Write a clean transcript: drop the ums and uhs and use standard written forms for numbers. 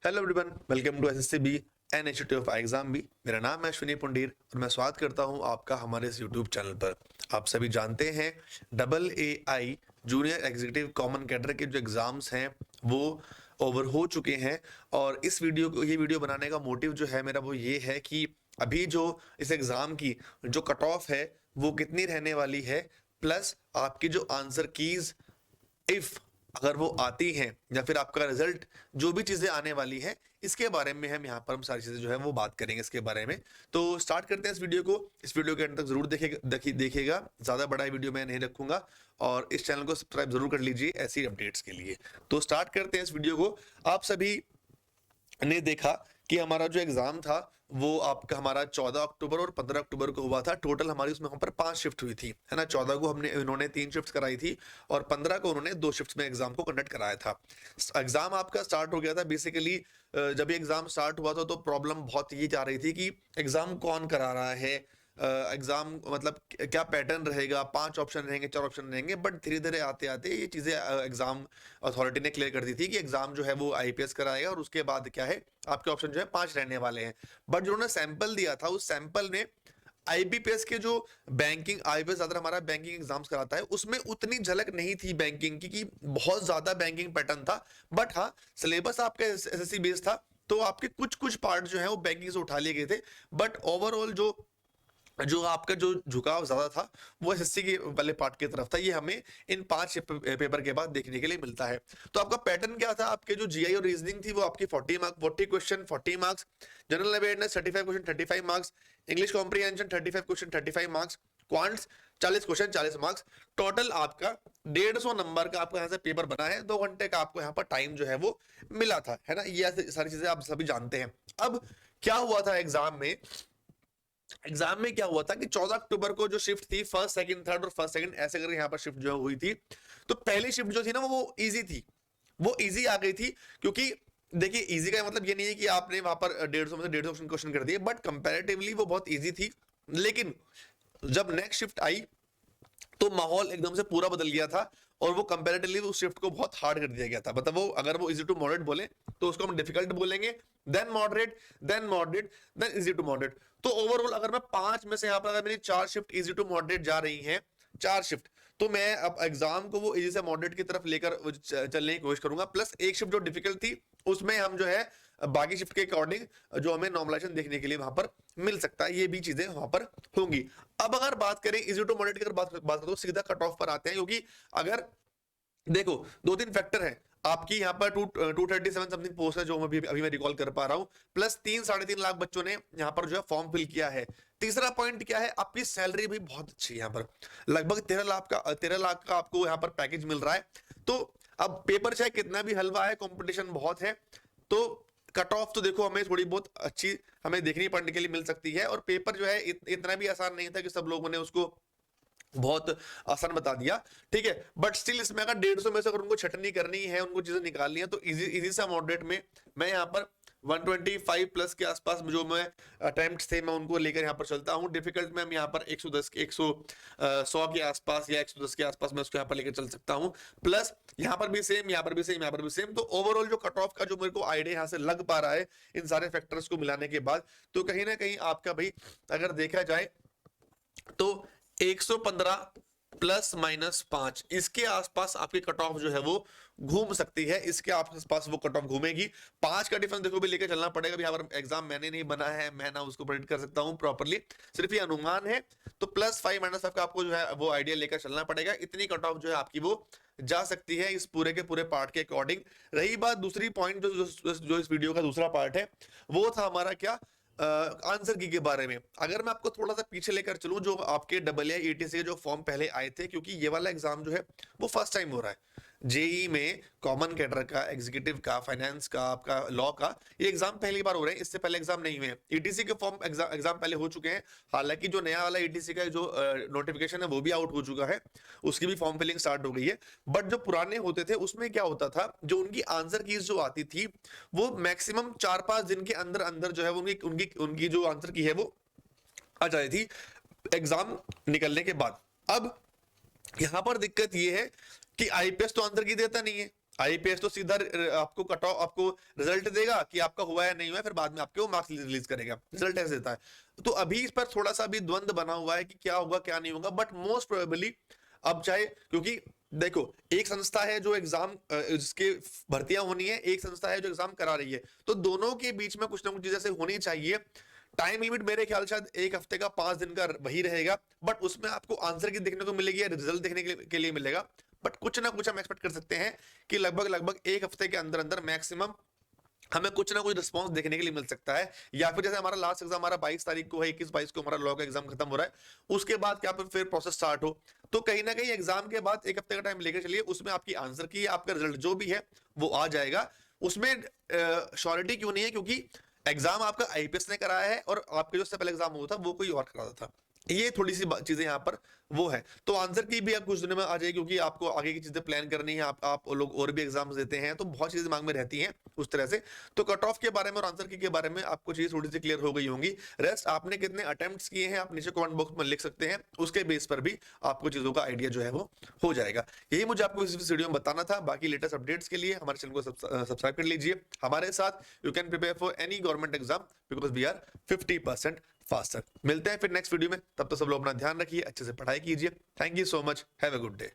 Hello everyone, welcome to SSC B and institute of exam B. मेरा नाम है अश्विनी पुंडीर और मैं स्वागत करता हूं आपका हमारे इस यूट्यूब चैनल पर। आप सभी जानते हैं double A I junior executive common cadre के जो एग्जाम्स हैं वो ओवर हो चुके हैं। और इस ये वीडियो बनाने का मोटिव जो है मेरा वो ये है कि अभी जो इस एग्जाम की जो कट ऑफ है वो कितनी रहने वाली है, प्लस आपकी जो आंसर कीज इफ अगर वो आती हैं या फिर आपका रिजल्ट जो भी चीजें आने वाली हैं इसके बारे में हम सारी चीजें जो है वो बात करेंगे इसके बारे में। तो स्टार्ट करते हैं इस वीडियो को। इस वीडियो के अंत तक जरूर देखिएगा। ज्यादा बड़ा वीडियो मैं नहीं रखूंगा और इस चैनल को सब्सक्राइब जरूर कर लीजिए ऐसी अपडेट्स के लिए। तो स्टार्ट करते हैं इस वीडियो को। आप सभी ने देखा कि हमारा जो एग्जाम था वो आपका हमारा 14 अक्टूबर और 15 अक्टूबर को हुआ था। टोटल हमारी उसमें वहां पर 5 शिफ्ट हुई थी, है ना। 14 को इन्होंने 3 शिफ्ट कराई थी और 15 को उन्होंने 2 शिफ्ट में एग्जाम को कंडक्ट कराया था। एग्जाम आपका स्टार्ट हो गया था बेसिकली। जब ये एग्जाम स्टार्ट हुआ था तो प्रॉब्लम बहुत ये जा रही थी कि एग्जाम कौन करा रहा है, एग्जाम मतलब क्या पैटर्न रहेगा, 5 ऑप्शन रहेंगे, 4 ऑप्शन रहेंगे। बट धीरे धीरे आते आते ये चीजें एग्जाम अथॉरिटी ने क्लियर कर दी थी कि एग्जाम जो है वो आईपीएस कराएगा और उसके बाद क्या है आपके ऑप्शन जो है 5 रहने वाले हैं। बट जो उन्होंने सैंपल दिया था उस सैंपल ने आईबीपीएस के जो बैंकिंग आईबीपीएस ज्यादा हमारा बैंकिंग एग्जाम्स कराता है उसमें उतनी झलक नहीं थी बैंकिंग की कि बहुत ज्यादा बैंकिंग पैटर्न था। बट हाँ, सिलेबस आपका एसएससी बेस्ड था तो आपके कुछ कुछ पार्ट जो है वो बैंकिंग से उठा लिए गए थे। बट ओवरऑल जो आपका जो झुकाव ज्यादा था वो एसएससी के वाले पार्ट की तरफ था। ये हमें इन 5 पेपर के बाद देखने के लिए मिलता है। तो आपका पैटर्न क्या था, आपके जो जीआई और रीजनिंग थी वो आपकी 40 question 40 marks, general awareness 35 question 35 marks, English comprehension 35 question 35 marks, quants 40 question 40 marks. Total आपका 150 नंबर का आपका यहाँ से पेपर बना है। 2 घंटे का आपको यहाँ पर टाइम जो है वो मिला था, है ना। ये सारी चीजें आप सभी जानते हैं। अब क्या हुआ था एग्जाम में क्या हुआ था कि 14 अक्टूबर को जो शिफ्ट थी फर्स्ट सेकंड थर्ड और फर्स्ट सेकंड ऐसे करके यहाँ पर शिफ्ट जो हुई थी। तो पहली शिफ्ट जो थी ना वो इजी थी, वो इजी आ गई थी। क्योंकि देखिए इजी का मतलब ये नहीं है कि आपने वहां पर 150 में से 150 क्वेश्चन कर दिए, बट कंपैरेटिवली वो बहुत इजी थी। लेकिन जब नेक्स्ट शिफ्ट आई तो माहौल एकदम से पूरा बदल गया था और वो कंपैरेटिवली उस शिफ्ट को बहुत हार्ड कर दिया गया था। मतलब वो अगर वो इजी टू मॉडरेट बोले तो उसको हम डिफिकल्ट बोलेंगे, then moderate, then moderate, then easy to moderate. तो ओवरऑल अगर मैं 5 में से यहाँ पर अगर मेरी 4 शिफ्ट इजी टू मॉडरेट जा रही हैं, 4 शिफ्ट, तो मैं अब एग्जाम को वो इजी से मॉडरेट की तरफ लेकर चलने की कोशिश करूंगा। प्लस एक शिफ्ट जो डिफिकल्ट थी उसमें हम जो है बाकी शिफ्ट के अकॉर्डिंग जो हमें नॉर्मलाइजेशन देखने के लिए वहां पर मिल सकता है, ये भी चीजें वहां पर होंगी। अब अगर बात करें इजी टू मॉडरेट की अगर बात करें तो सीधा कट ऑफ पर आते हैं। क्योंकि अगर देखो 2-3 फैक्टर है आपकी यहाँ पर 237 समथिंग पोस्ट है जो अभी मैं रिकॉल कर पा रहा हूँ, प्लस 3-3.5 लाख बच्चों ने यहाँ पर जो है फॉर्म फिल किया है। तीसरा पॉइंट क्या है, आपकी सैलरी भी बहुत अच्छी है यहाँ पर, लगभग 13 लाख का आपको यहाँ पर पैकेज मिल रहा है। तो अब पेपर चाहे कितना भी हलवा है, कंपटीशन बहुत है, तो कट ऑफ तो देखो हमें थोड़ी बहुत अच्छी हमें देखनी पड़ने के लिए मिल सकती है। और पेपर जो है इतना भी आसान नहीं था कि सब लोगों ने उसको बहुत आसान बता दिया, ठीक है। बट स्टिल इसमें अगर 150 में से अगर उनको छटनी करनी है, उनको चीजें निकालनी है, तो इजी सा मॉडरेट में मैं यहाँ पर 125 प्लस के आसपास जो मैं अटेम्प्ट्स थे मैं उनको लेकर यहाँ पर चलता हूँ। डिफिकल्ट में हम यहाँ पर 110 के 100 के आसपास या 110 के आसपास मैं उसको यहाँ पर लेकर चल सकता हूँ। प्लस यहाँ पर भी सेम, यहाँ पर भी सेम, यहाँ पर भी सेम। तो ओवरऑल जो कट ऑफ का जो मेरे को आइडिया यहाँ से लग पा रहा है इन सारे फैक्टर्स को मिलाने के बाद, तो कहीं ना कहीं आपका भाई अगर देखा जाए तो 115 प्लस माइनस 5 इसके आसपास आपकी कट ऑफ जो है वो घूम सकती है। इसके आसपास वो कट ऑफ घूमेगी। 5 का डिफरेंस देखो भी लेके चलना पड़ेगा। यहाँ पर एग्जाम मैंने नहीं बना है, मैं ना उसको प्रेडिक्ट कर सकता हूँ प्रॉपरली, सिर्फ ये अनुमान है। तो +5 -5 का आपको जो है वो आइडिया लेकर चलना पड़ेगा। इतनी कट ऑफ जो है आपकी वो जा सकती है इस पूरे के पूरे पार्ट के अकॉर्डिंग। रही बात दूसरी पॉइंट जो इस वीडियो का दूसरा पार्ट है वो था हमारा क्या, आंसर की के बारे में। अगर मैं आपको थोड़ा सा पीछे लेकर चलूं, जो आपके AA ETC के जो फॉर्म पहले आए थे, क्योंकि ये वाला एग्जाम जो है वो फर्स्ट टाइम हो रहा है। जेई में कॉमन कैडर का, एग्जीक्यूटिव का, फाइनेंस का, आपका लॉ का, ये एग्जाम पहली बार हो रहे हैं। इससे पहले एग्जाम नहीं हुए। ईटीसी के फॉर्म एग्जाम पहले हो चुके हैं। हालांकि जो नया वाला ईटीसी का जो नोटिफिकेशन है वो भी आउट हो चुका है, उसकी भी फॉर्म फिलिंग स्टार्ट हो गई है। बट जो पुराने होते थे उसमें क्या होता था, जो उनकी आंसर कीज जो आती थी वो मैक्सिमम 4-5 दिन के अंदर अंदर जो है उनकी उनकी उनकी जो आंसर की है वो आ जाती थी एग्जाम निकलने के बाद। अब यहां पर दिक्कत ये है कि आईपीएस तो आंसर की देता नहीं है, आईपीएस तो सीधा आपको कट ऑफ, आपको रिजल्ट देगा कि आपका हुआ है नहीं हुआ है, फिर बाद में आपके वो मार्क्स रिलीज करेगा, रिजल्ट ऐसे देता है। तो अभी इस पर थोड़ा सा भी द्वंद बना हुआ है कि क्या होगा क्या नहीं होगा, बट मोस्ट प्रोबेबली अब चाहे, क्योंकि देखो एक संस्था है जो एग्जाम जिसके भर्तियां होनी है, एक संस्था है जो एग्जाम करा रही है, तो दोनों के बीच में कुछ ना कुछ चीज ऐसे होनी चाहिए। टाइम लिमिट मेरे ख्याल शायद एक हफ्ते का 5 दिन का वही रहेगा, बट उसमें आपको आंसर की देखने को मिलेगी या रिजल्ट देखने के लिए मिलेगा। बट कुछ ना कुछ हम एक्सपेक्ट कर सकते हैं कि लगभग लगभग एक हफ्ते के अंदर अंदर मैक्सिमम हमें कुछ ना कुछ रिस्पांस देखने के लिए मिल सकता है। या फिर जैसे हमारा लास्ट एग्जाम हमारा 22 तारीख को है, 21-22 को हमारा लॉ का एग्जाम खत्म हो रहा है, उसके बाद क्या फिर प्रोसेस स्टार्ट हो, तो कहीं ना कहीं एग्जाम के बाद एक हफ्ते का टाइम लेकर चलिए, उसमें आपकी आंसर की आपका रिजल्ट जो भी है वो आ जाएगा। उसमें श्योरिटी क्यों नहीं है, क्योंकि एग्जाम आपका आईपीएस ने कराया है और आपके जो पहले एग्जाम हुआ था वो कोई और करा था। ये थोड़ी सी चीजें यहाँ पर वो है। तो आंसर की भी आप कुछ दिनों में आ जाएगी, क्योंकि आपको आगे की चीजें प्लान करनी है, आप लोग और भी एग्जाम्स देते हैं, तो बहुत चीजें दिमाग में रहती हैं उस तरह से। तो कट ऑफ के बारे में और आंसर की के बारे में आपको चीज थोड़ी सी क्लियर हो गई होंगी। रेस्ट आपने कितने अटेम्प्ट्स किए हैं आप नीचे कमेंट बॉक्स में लिख सकते हैं, उसके बेस पर भी आपको चीजों का आइडिया जो है वो हो जाएगा। यही मुझे आपको इस वीडियो में बताना था। बाकी लेटेस्ट अपडेट्स के लिए हमारे चैनल को सब्सक्राइब कर लीजिए हमारे साथ। You can prepare for any government exam because we are 50% faster. मिलते हैं फिर नेक्स्ट वीडियो में, तब तक सब लोग अपना ध्यान रखिए, अच्छे से पढ़ाई कीजिए। Thank you so much, have a good day.